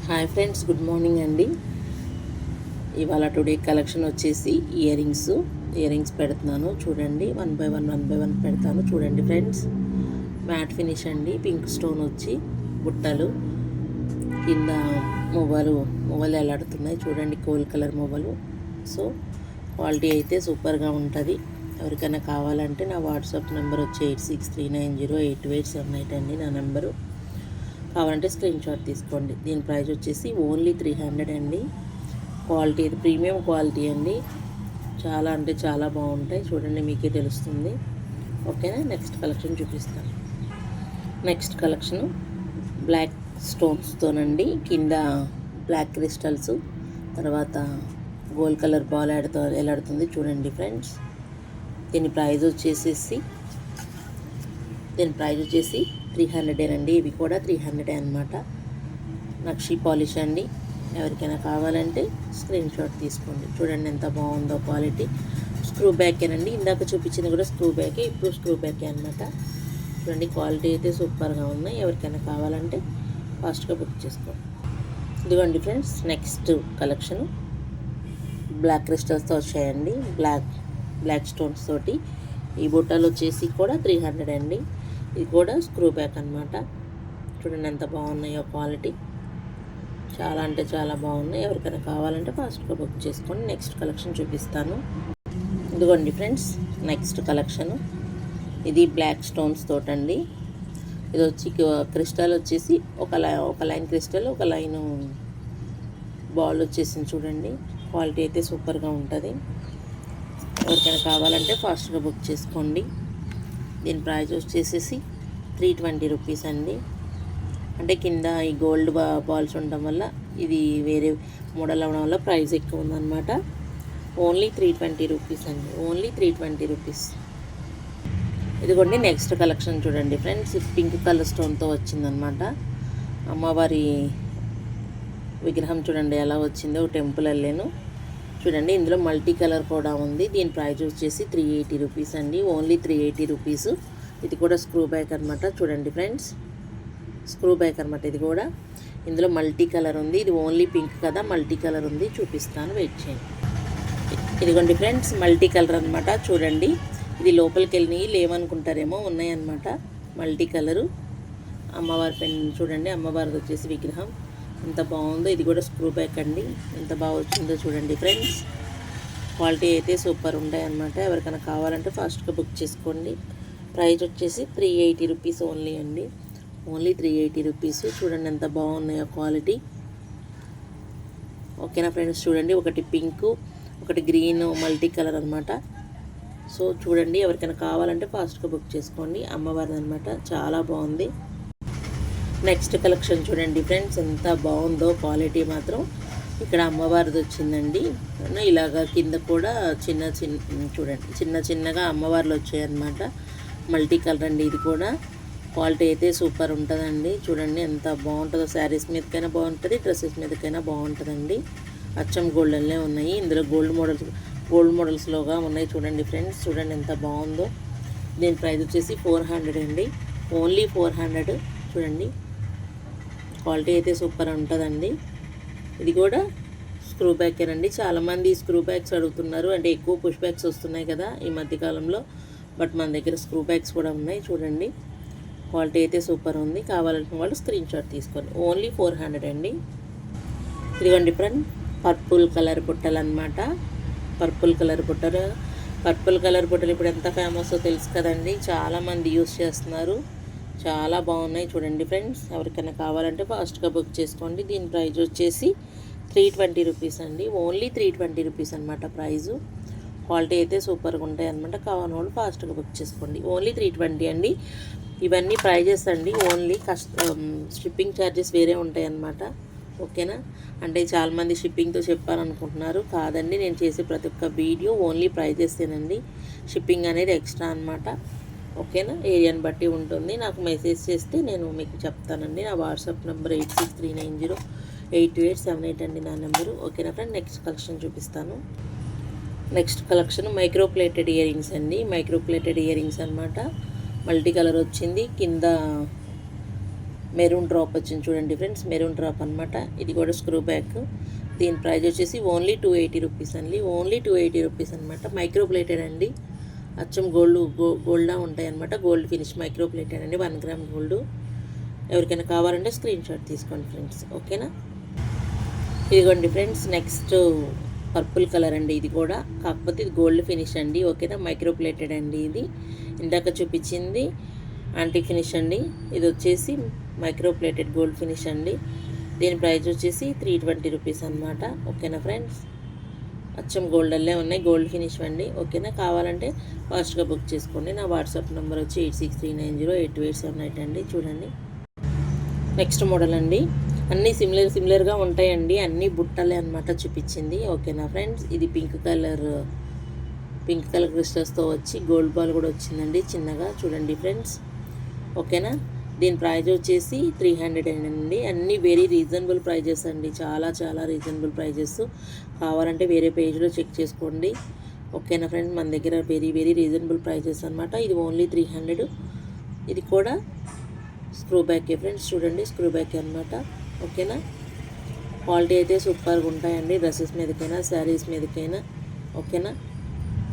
Hi friends, good morning అండి. ఇవాళ today collection వచ్చేసి ఇయర్ రింగ్స్ పెడుతున్నాను. చూడండి, వన్ బై వన్ పెడతాను. చూడండి ఫ్రెండ్స్, మ్యాట్ ఫినిష్ అండి. పింక్ స్టోన్ వచ్చి బుట్టలు కింద మువ్వలు ఎలాడుతున్నాయి. చూడండి, కోల్ కలర్ మువ్వలు. సో క్వాలిటీ అయితే సూపర్గా ఉంటుంది. ఎవరికైనా కావాలంటే నా వాట్సాప్ నెంబర్ వచ్చి 8639082878 అండి నా నెంబరు. కావాలంటే స్క్రీన్ షాట్ తీసుకోండి. దీని ప్రైస్ వచ్చేసి ఓన్లీ 300 అండి. క్వాలిటీ ఇది ప్రీమియం క్వాలిటీ అండి. చాలా అంటే చాలా బాగుంటాయి. చూడండి, మీకే తెలుస్తుంది. ఓకేనా, నెక్స్ట్ కలెక్షన్ చూపిస్తాను. నెక్స్ట్ కలెక్షను బ్లాక్ స్టోన్స్తోనండి. కింద బ్లాక్ క్రిస్టల్స్, తర్వాత గోల్డ్ కలర్ బాల్ ఎలాడుతుంది. చూడండి ఫ్రెండ్స్, దీని ప్రైస్ వచ్చేసి 300 అండి. ఇవి కూడా 300 అనమాట. నక్షి పాలిష్ అండి. ఎవరికైనా కావాలంటే స్క్రీన్ షాట్ తీసుకోండి. చూడండి ఎంత బాగుందో క్వాలిటీ. స్క్రూ బ్యాకేనండి. ఇందాక చూపించింది కూడా స్క్రూ బ్యాకే, ఇప్పుడు స్క్రూ బ్యాకే అనమాట. చూడండి, క్వాలిటీ అయితే సూపర్గా ఉన్నాయి. ఎవరికైనా కావాలంటే ఫాస్ట్గా బుక్ చేసుకోండి. ఇదిగోండి ఫ్రెండ్స్, నెక్స్ట్ కలెక్షన్ బ్లాక్ క్రిస్టల్స్తో వచ్చాయండి. బ్లాక్ స్టోన్స్ తోటి ఈ బుట్టలు వచ్చేసి కూడా 300 అండి. ఇది కూడా స్క్రూ బ్యాక్ అనమాట. చూడండి ఎంత బాగున్నాయో క్వాలిటీ. చాలా అంటే చాలా బాగున్నాయి. ఎవరికైనా కావాలంటే ఫాస్ట్గా బుక్ చేసుకోండి. నెక్స్ట్ కలెక్షన్ చూపిస్తాను. ఇదిగోండి ఫ్రెండ్స్, నెక్స్ట్ కలెక్షను ఇది బ్లాక్ స్టోన్స్ తోటండి. ఇది వచ్చి క్రిస్టల్ వచ్చేసి ఒక లైన్ క్రిస్టల్, ఒక లైన్ బాల్ వచ్చేసింది. చూడండి, క్వాలిటీ అయితే సూపర్గా ఉంటుంది. ఎవరికైనా కావాలంటే ఫాస్ట్గా బుక్ చేసుకోండి. దీని ప్రైస్ వచ్చేసి 320 రూపీస్ అండి. అంటే కింద ఈ గోల్డ్ బాల్స్ ఉండడం వల్ల ఇది వేరే మోడల్ అవ్వడం వల్ల ప్రైస్ ఎక్కువ ఉందన్నమాట. ఓన్లీ 320 రూపీస్ అండి. Only 320 rupees. ఇదిగోండి నెక్స్ట్ కలెక్షన్ చూడండి ఫ్రెండ్స్. పింక్ కలర్ స్టోన్తో వచ్చిందనమాట. అమ్మవారి విగ్రహం చూడండి ఎలా వచ్చిందో, టెంపుల్ వెళ్ళాను. చూడండి, ఇందులో మల్టీ కలర్ కూడా ఉంది. దీని ప్రైస్ వచ్చేసి 380 రూపీస్ అండి. Only 380 rupees. ఇది కూడా స్క్రూ బ్యాక్ అనమాట. చూడండి ఫ్రెండ్స్, స్క్రూ బ్యాక్ అనమాట. ఇది కూడా ఇందులో మల్టీ కలర్ ఉంది. ఇది ఓన్లీ పింక్ కదా, మల్టీ కలర్ ఉంది. చూపిస్తాను, వెయిట్ చేయండి. ఇదిగోండి ఫ్రెండ్స్, మల్టీ కలర్ అనమాట. చూడండి, ఇది లోపలికి వెళ్ళినవి లేవనుకుంటారేమో, ఉన్నాయన్నమాట మల్టీ కలరు. అమ్మవారి పెన్ చూడండి, అమ్మవారిది వచ్చేసి విగ్రహం ఎంత బాగుందో. ఇది కూడా స్క్రూ బ్యాక్ అండి. ఎంత బాగా వచ్చిందో చూడండి ఫ్రెండ్స్. క్వాలిటీ అయితే సూపర్ ఉంటాయి అన్నమాట. ఎవరికైనా కావాలంటే ఫాస్ట్గా బుక్ చేసుకోండి. ప్రైస్ వచ్చేసి 380 రూపీస్ ఓన్లీ అండి. Only 380 rupees. చూడండి ఎంత బాగున్నాయో క్వాలిటీ. ఓకేనా ఫ్రెండ్స్, చూడండి, ఒకటి పింక్, ఒకటి గ్రీన్ మల్టీ కలర్ అనమాట. సో చూడండి, ఎవరికైనా కావాలంటే ఫాస్ట్గా బుక్ చేసుకోండి. అమ్మవారిది అనమాట, చాలా బాగుంది. నెక్స్ట్ కలెక్షన్ చూడండి ఫ్రెండ్స్, ఎంత బాగుందో క్వాలిటీ మాత్రం. ఇక్కడ అమ్మవారిది వచ్చిందండి. ఇలాగా కింద కూడా చూడండి చిన్నగా అమ్మవార్లు వచ్చాయన్నమాట. మల్టీ కలర్ అండి. ఇది కూడా క్వాలిటీ అయితే సూపర్ ఉంటుందండి. చూడండి ఎంత బాగుంటుందో. శారీస్ మీదకైనా బాగుంటుంది, డ్రెస్సెస్ మీదకైనా బాగుంటుందండి. అచ్చం గోల్డెన్లే ఉన్నాయి. ఇందులో గోల్డ్ మోడల్స్లోగా ఉన్నాయి. చూడండి ఫ్రెండ్స్, చూడండి ఎంత బాగుందో. దీని ప్రైస్ వచ్చేసి 400 అండి. ఓన్లీ 400. చూడండి, క్వాలిటీ అయితే సూపర్ ఉంటుందండి. ఇది కూడా స్క్రూ బ్యాకేనండి. చాలామంది స్క్రూ బ్యాగ్స్ అడుగుతున్నారు, అంటే ఎక్కువ పుష్ బ్యాగ్స్ వస్తున్నాయి కదా ఈ మధ్యకాలంలో. బట్ మన దగ్గర స్క్రూ బ్యాగ్స్ కూడా ఉన్నాయి. చూడండి, క్వాలిటీ అయితే సూపర్ ఉంది. కావాలనుకున్న వాళ్ళు స్క్రీన్ షాట్ తీసుకోండి. ఓన్లీ 400 అండి. ఇదిగోండి ఫ్రెండ్, పర్పుల్ కలర్ బుట్టలు అనమాట. పర్పుల్ కలర్ బుట్టలు ఇప్పుడు ఎంత ఫేమస్సో తెలుసు కదండి. చాలామంది యూస్ చేస్తున్నారు. చాలా బాగున్నాయి. చూడండి ఫ్రెండ్స్, ఎవరికైనా కావాలంటే ఫాస్ట్గా బుక్ చేసుకోండి. దీని ప్రైస్ వచ్చేసి 320 రూపీస్ అండి. ఓన్లీ 320 రూపీస్ అనమాట ప్రైజు. క్వాలిటీ అయితే సూపర్గా ఉంటాయి అనమాట. కావాలని వాళ్ళు ఫాస్ట్గా బుక్ చేసుకోండి. ఓన్లీ 320 అండి. ఇవన్నీ ప్రైజెస్ అండి. ఓన్లీ షిప్పింగ్ ఛార్జెస్ వేరే ఉంటాయి అన్నమాట. ఓకేనా, అంటే చాలామంది షిప్పింగ్తో చెప్పాలనుకుంటున్నారు. కాదండి, నేను చేసే ప్రతి ఒక్క వీడియో ఓన్లీ ప్రైజెస్తేనండి. షిప్పింగ్ అనేది ఎక్స్ట్రా అనమాట. ఓకేనా, ఏరియాని బట్టి ఉంటుంది. నాకు మెసేజ్ చేస్తే నేను మీకు చెప్తానండి. నా వాట్సాప్ నెంబర్ 8639082878 అండి నా నెంబరు. ఓకేనా ఫ్రెండ్, నెక్స్ట్ కలెక్షన్ చూపిస్తాను. Next collection micro plated ear rings అండి. మైక్రో ప్లేటెడ్ ఇయర్ రింగ్స్ అనమాట. మల్టీ కలర్ వచ్చింది. కింద మెరూన్ డ్రాప్ వచ్చింది చూడండి ఫ్రెండ్స్, మెరూన్ డ్రాప్ అనమాట. ఇది కూడా స్క్రూ బ్యాక్. దీని ప్రైస్ వచ్చేసి ఓన్లీ 280 రూపీస్ అండి, ఓన్లీ 280 రూపీస్ అనమాట. మైక్రో ప్లేటెడ్ అండి, అచ్చం గోల్డ్లా ఉంటాయి అనమాట. గోల్డ్ ఫినిష్ మైక్రో ప్లేటెడ్ అండి, 1 గ్రామ్ గోల్డ్. ఎవరికైనా కావాలంటే స్క్రీన్ షాట్ తీసుకోండి ఫ్రెండ్స్, ఓకేనా. ఇదిగోండి ఫ్రెండ్స్, నెక్స్ట్ పర్పుల్ కలర్ అండి. ఇది కూడా కాకపోతే ఇది గోల్డ్ ఫినిష్ అండి, ఓకేనా. మైక్రో ప్లేటెడ్ అండి. ఇది ఇందాక చూపించింది యాంటీ ఫినిష్ అండి, ఇది వచ్చేసి మైక్రో ప్లేటెడ్ గోల్డ్ ఫినిష్ అండి. దీని ప్రైస్ వచ్చేసి 320 రూపీస్ అనమాట, ఓకేనా ఫ్రెండ్స్. అచ్చం గోల్డల్లే ఉన్నాయి, గోల్డ్ ఫినిష్ అండి, ఓకేనా. కావాలంటే ఫాస్ట్గా బుక్ చేసుకోండి. నా వాట్సాప్ నెంబర్ వచ్చి 8639082878 అండి. చూడండి నెక్స్ట్ మోడల్ అండి. అన్నీ సిమిలర్గా ఉంటాయండి, అన్నీ బుట్టలే అనమాట చూపించింది, ఓకేనా ఫ్రెండ్స్. ఇది పింక్ కలర్ క్రిస్టల్స్తో వచ్చి గోల్డ్ బాల్ కూడా వచ్చిందండి చిన్నగా, చూడండి ఫ్రెండ్స్, ఓకేనా. దీని ప్రైస్ వచ్చేసి 300 అండి. అన్నీ వెరీ రీజనబుల్ ప్రైజెస్ అండి, చాలా చాలా రీజనబుల్ ప్రైజెస్. కావాలంటే వేరే పేజ్లో చెక్ చేసుకోండి, ఓకేనా ఫ్రెండ్స్. మన దగ్గర వెరీ వెరీ రీజనబుల్ ప్రైజెస్ అనమాట. ఇది ఓన్లీ 300. ఇది కూడా స్క్రూ బ్యాక్ ఫ్రెండ్స్, చూడండి స్క్రూ బ్యాక్ అనమాట, ఓకేనా. క్వాలిటీ అయితే సూపర్గా ఉంటాయండి, డ్రెస్సెస్ మీదకైనా శారీస్ మీదకైనా, ఓకేనా.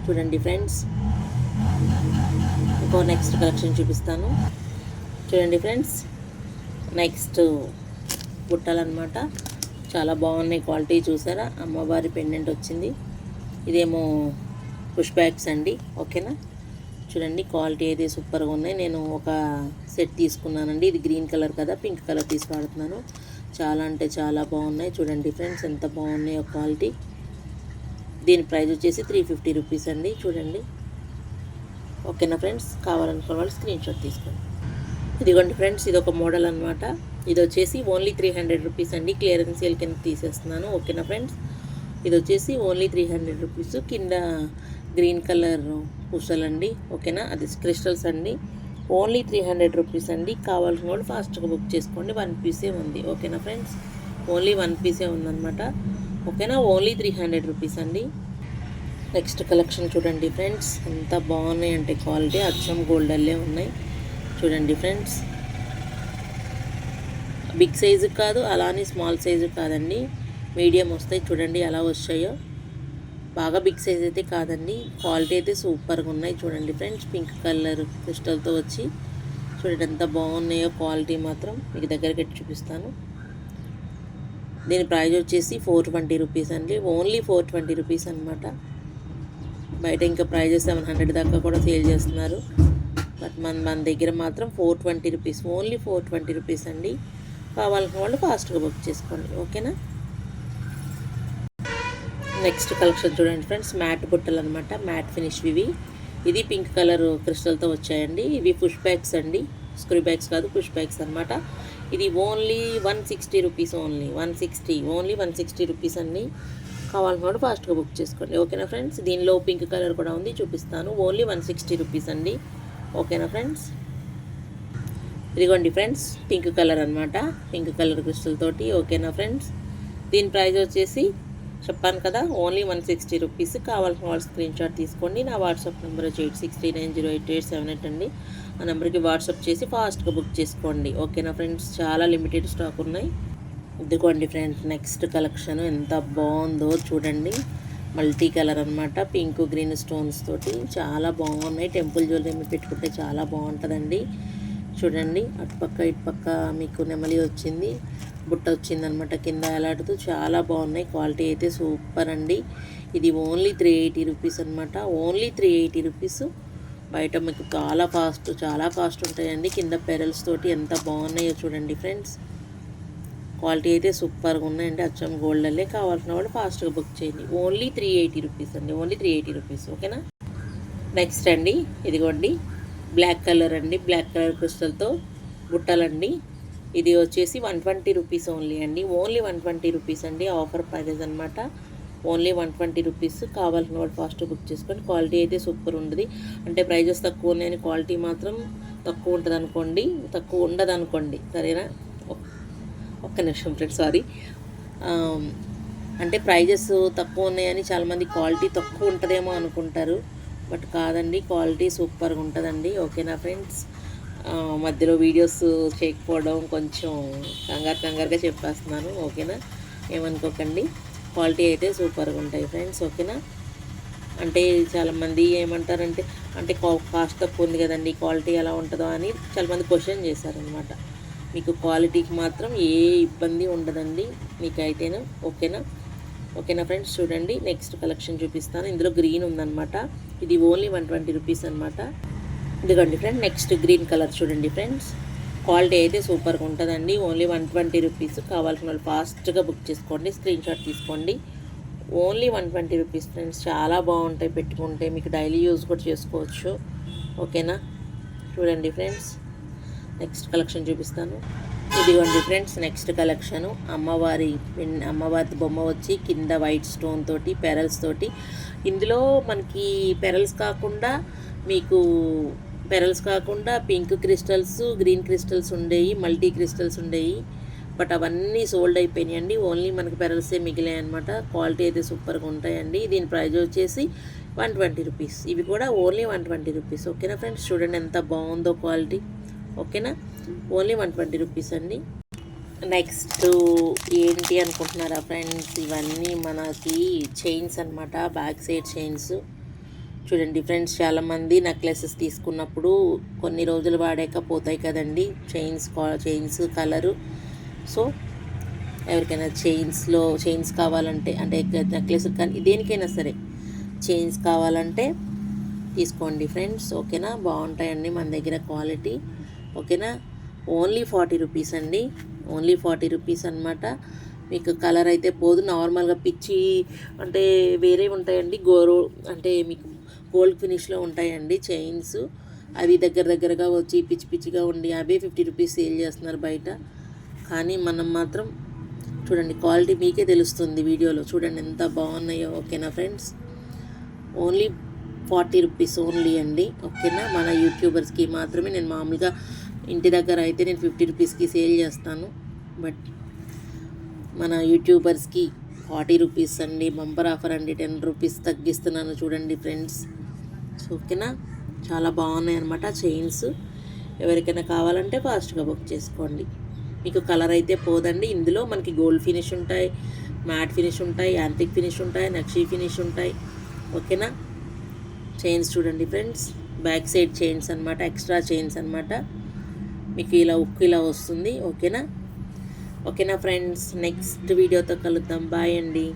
చూడండి ఫ్రెండ్స్, ఇంకో నెక్స్ట్ కలెక్షన్ చూపిస్తాను. చూడండి ఫ్రెండ్స్, నెక్స్ట్ బుట్టలన్నమాట, చాలా బాగున్నాయి. క్వాలిటీ చూసారా, అమ్మవారి పెండెంట్ వచ్చింది. ఇదేమో పుష్ బ్యాగ్స్ అండి, ఓకేనా. చూడండి క్వాలిటీ అయితే సూపర్గా ఉన్నాయి. నేను ఒక సెట్ తీసుకున్నానండి, ఇది గ్రీన్ కలర్ కదా, పింక్ కలర్ తీసి వాడుతున్నాను. చాలా అంటే చాలా బాగున్నాయి, చూడండి ఫ్రెండ్స్ ఎంత బాగున్నాయో క్వాలిటీ. దీని ప్రైస్ వచ్చేసి 350 రూపీస్ అండి, చూడండి, ఓకేనా ఫ్రెండ్స్. కావాలనుకున్న వాళ్ళు స్క్రీన్ షాట్ తీసుకోండి. ఇదిగోండి ఫ్రెండ్స్, ఇది ఒక మోడల్ అనమాట. ఇది వచ్చేసి ఓన్లీ 300 రూపీస్ అండి, క్లియరెన్స్ సేల్ కింద తీసేస్తున్నాను, ఓకేనా ఫ్రెండ్స్. ఇది వచ్చేసి ఓన్లీ 300 రూపీస్. కింద గ్రీన్ కలర్ పూసలండి, ఓకేనా. అది క్రిస్టల్స్ అండి, ఓన్లీ 300 రూపీస్ అండి. కావాల్సిన వాళ్ళు ఫాస్ట్గా బుక్ చేసుకోండి. 1 పీసే ఉంది, ఓకేనా ఫ్రెండ్స్. ఓన్లీ 1 పీసే ఉందన్నమాట, ఓకేనా. ఓన్లీ 300 రూపీస్ అండి. నెక్స్ట్ కలెక్షన్ చూడండి ఫ్రెండ్స్, ఎంత బాగున్నాయి అంటే క్వాలిటీ అచ్చం గోల్డల్లే ఉన్నాయి, చూడండి ఫ్రెండ్స్. బిగ్ సైజు కాదు, అలానే స్మాల్ సైజు కాదండి, మీడియం వస్తాయి. చూడండి ఎలా వచ్చాయో, బాగా బిగ్ సైజ్ అయితే కాదండి. క్వాలిటీ అయితే సూపర్గా ఉన్నాయి, చూడండి ఫ్రెండ్స్. పింక్ కలర్ క్రిస్టల్తో వచ్చి చూడండి ఎంత బాగున్నాయో క్వాలిటీ మాత్రం. మీకు దగ్గరికి పెట్టి చూపిస్తాను. దీని ప్రైస్ వచ్చేసి 420 రూపీస్ అండి, ఓన్లీ 420 రూపీస్ అనమాట. బయట ఇంకా ప్రైజెస్ 700 దాకా కూడా సేల్ చేస్తున్నారు, బట్ మన దగ్గర మాత్రం 420 రూపీస్, ఓన్లీ 420 రూపీస్ అండి. కావాల్సిన వాళ్ళు ఫాస్ట్గా బుక్ చేసుకోండి, ఓకేనా. నెక్స్ట్ కలెక్షన్ చూడండి ఫ్రెండ్స్, మ్యాట్ బుట్టలు అనమాట, మ్యాట్ ఫినిష్ ఇవి. ఇది పింక్ కలర్ క్రిస్టల్తో వచ్చాయండి. ఇవి పుష్ బ్యాగ్స్ అండి, స్క్రూ బ్యాగ్స్ కాదు, పుష్ బ్యాగ్స్ అనమాట. ఇది ఓన్లీ 160 రూపీస్, ఓన్లీ 160 రూపీస్ అండి. కావాల్సిన వాళ్ళు ఫాస్ట్గా బుక్ చేసుకోండి, ఓకేనా ఫ్రెండ్స్. దీనిలో పింక్ కలర్ కూడా ఉంది, చూపిస్తాను. ఓన్లీ 160 రూపీస్ అండి, ఓకేనా ఫ్రెండ్స్. ఇదిగోండి ఫ్రెండ్స్, పింక్ కలర్ అనమాట, పింక్ కలర్ క్రిస్టల్ తోటి, ఓకేనా ఫ్రెండ్స్. దీని ప్రైస్ వచ్చేసి చెప్పాను కదా, ఓన్లీ 160 రూపీస్. కావాల్సిన వాళ్ళు స్క్రీన్ షాట్ తీసుకోండి. నా వాట్సాప్ నెంబర్ వచ్చి 8639082878 అండి. ఆ నెంబర్కి వాట్సాప్ చేసి ఫాస్ట్గా బుక్ చేసుకోండి, ఓకేనా ఫ్రెండ్స్. చాలా లిమిటెడ్ స్టాక్ ఉన్నాయి. ఇదిగోండి ఫ్రెండ్స్, నెక్స్ట్ కలెక్షన్ ఎంత బాగుందో చూడండి. మల్టీ కలర్ అనమాట, పింక్ గ్రీన్ స్టోన్స్ తోటి చాలా బాగున్నాయి. టెంపుల్ జ్యువెలరీ పెట్టుకుంటే చాలా బాగుంటుందండి. చూడండి అటుపక్క ఇటుపక్క మీకు నెమలి వచ్చింది, బుట్ట వచ్చిందనమాట కింద ఎలాడుతూ, చాలా బాగున్నాయి. క్వాలిటీ అయితే సూపర్ అండి. ఇది ఓన్లీ 380 రూపీస్ అనమాట, ఓన్లీ 380 రూపీస్. బయట మీకు చాలా కాస్ట్ ఉంటాయండి. కింద పెరల్స్ తోటి ఎంత బాగున్నాయో చూడండి ఫ్రెండ్స్. క్వాలిటీ అయితే సూపర్గా ఉన్నాయండి, అచ్చం గోల్డల్లే. కావాల్సిన వాళ్ళు ఫాస్ట్గా బుక్ చేయండి. ఓన్లీ 380 రూపీస్ అండి, ఓన్లీ 380 రూపీస్, ఓకేనా. నెక్స్ట్ అండి, ఇదిగోండి బ్లాక్ కలర్ అండి, బ్లాక్ కలర్ క్రిస్టల్తో బుట్టలండి. ఇది వచ్చేసి 120 రూపీస్ ఓన్లీ అండి, ఓన్లీ 120 రూపీస్ అండి. ఆఫర్ ప్రైజెస్ అనమాట, ఓన్లీ 120 రూపీస్. కావాల్సిన వాళ్ళు ఫాస్ట్ బుక్ చేసుకోండి. క్వాలిటీ అయితే సూపర్ ఉంటుంది. అంటే ప్రైజెస్ తక్కువ ఉన్నాయని క్వాలిటీ మాత్రం తక్కువ ఉంటుంది అనుకోండి, తక్కువ ఉండదు అనుకోండి, సరేనా. ఒక్క నిమిషం ఫ్రెండ్స్, సారీ. అంటే ప్రైజెస్ తక్కువ ఉన్నాయని చాలామంది క్వాలిటీ తక్కువ ఉంటుందేమో అనుకుంటారు, బట్ కాదండి, క్వాలిటీ సూపర్గా ఉంటుందండి, ఓకేనా ఫ్రెండ్స్. మధ్యలో వీడియోస్ చేయకపోవడం కొంచెం కంగారుగా చెప్పేస్తున్నాను, ఓకేనా? ఏమనుకోకండి. క్వాలిటీ అయితే సూపర్గా ఉంటాయి ఫ్రెండ్స్, ఓకేనా? అంటే చాలామంది ఏమంటారంటే, అంటే కాస్ట్ తక్కువ ఉంది కదండి, క్వాలిటీ ఎలా ఉంటుందో అని చాలామంది క్వశ్చన్ చేశారనమాట. మీకు క్వాలిటీకి మాత్రం ఏ ఇబ్బంది ఉండదండి మీకైతేను, ఓకేనా? ఓకేనా ఫ్రెండ్స్? చూడండి, నెక్స్ట్ కలెక్షన్ చూపిస్తాను. ఇందులో గ్రీన్ ఉందన్నమాట. ఇది ఓన్లీ 120 రూపీస్ అనమాట. ఇదిగోండి ఫ్రెండ్, నెక్స్ట్ గ్రీన్ కలర్ చూడండి ఫ్రెండ్స్. క్వాలిటీ అయితే సూపర్గా ఉంటుందండి. Only 120 rupees. కావాల్సిన వాళ్ళు ఫాస్ట్గా బుక్ చేసుకోండి, స్క్రీన్ షాట్ తీసుకోండి. Only 120 rupees friends. చాలా బాగుంటాయి పెట్టుకుంటే, మీకు డైలీ యూజ్ కూడా చేసుకోవచ్చు, ఓకేనా? చూడండి ఫ్రెండ్స్, నెక్స్ట్ కలెక్షన్ చూపిస్తాను. ఇదిగోండి ఫ్రెండ్స్, నెక్స్ట్ కలెక్షను అమ్మవారి బొమ్మ వచ్చి కింద వైట్ స్టోన్ తోటి పెరల్స్ తోటి. ఇందులో మనకి పెరల్స్ కాకుండా పింక్ క్రిస్టల్స్, గ్రీన్ క్రిస్టల్స్ ఉండేవి, మల్టీ క్రిస్టల్స్ ఉండేవి. బట్ అవన్నీ సోల్డ్ అయిపోయినాయండి. ఓన్లీ మనకి పెరల్సే మిగిలాయి అనమాట. క్వాలిటీ అయితే సూపర్గా ఉంటాయండి. దీని ప్రైస్ వచ్చేసి 120 రూపీస్. ఇవి కూడా ఓన్లీ 120 రూపీస్, ఓకేనా ఫ్రెండ్స్? చూడండి ఎంత బాగుందో క్వాలిటీ, ఓకేనా? ఓన్లీ 120 రూపీస్ అండి. నెక్స్ట్ ఏంటి అనుకుంటున్నారా ఫ్రెండ్స్? ఇవన్నీ మనకి చైన్స్ అనమాట, బ్యాక్ సైడ్ చైన్స్. చూడండి ఫ్రెండ్స్, చాలామంది నెక్లెసెస్ తీసుకున్నప్పుడు కొన్ని రోజులు వాడాక పోతాయి కదండి చైన్స్ కలరు. సో ఎవరికైనా చైన్స్ కావాలంటే, అంటే నెక్లెస్ కానీ దేనికైనా సరే చైన్స్ కావాలంటే తీసుకోండి ఫ్రెండ్స్, ఓకేనా? బాగుంటాయండి మన దగ్గర క్వాలిటీ, ఓకేనా? ఓన్లీ 40 రూపీస్ అండి. ఓన్లీ 40 రూపీస్ అనమాట. మీకు కలర్ అయితే పోదు. నార్మల్గా పిచ్చి అంటే వేరే ఉంటాయండి, అంటే మీకు గోల్డ్ ఫినిష్లో ఉంటాయండి చైన్స్. అవి దగ్గరగా వచ్చి పిచ్చిగా ఉండి అవే 50 రూపీస్ సేల్ చేస్తున్నారు బయట. కానీ మనం మాత్రం చూడండి, క్వాలిటీ మీకే తెలుస్తుంది వీడియోలో. చూడండి ఎంత బాగున్నాయో, ఓకేనా ఫ్రెండ్స్? ఓన్లీ 40 రూపీస్ ఓన్లీ అండి, ఓకేనా? మన యూట్యూబర్స్కి మాత్రమే. నేను మామూలుగా ఇంటి దగ్గర అయితే నేను 50 రూపీస్కి సేల్ చేస్తాను, బట్ మన యూట్యూబర్స్కి 40 రూపీస్ అండి. బంపర్ ఆఫర్ అండి, 10 రూపీస్ తగ్గిస్తున్నాను చూడండి ఫ్రెండ్స్, ఓకేనా? చాలా బాగున్నాయి అనమాట చైన్స్. ఎవరికైనా కావాలంటే ఫాస్ట్గా బుక్ చేసుకోండి. మీకు కలర్ అయితే పోదండి. ఇందులో మనకి గోల్డ్ ఫినిష్ ఉంటాయి, మ్యాట్ ఫినిష్ ఉంటాయి, యాంటిక్ ఫినిష్ ఉంటాయి, నక్షీ ఫినిష్ ఉంటాయి, ఓకేనా? చైన్స్ చూడండి ఫ్రెండ్స్, బ్యాక్ సైడ్ చైన్స్ అనమాట, ఎక్స్ట్రా చైన్స్ అనమాట. మీకు ఇలా వస్తుంది, ఓకేనా? ఓకేనా ఫ్రెండ్స్? నెక్స్ట్ వీడియోతో కలుద్దాం. బాయ్ అండి.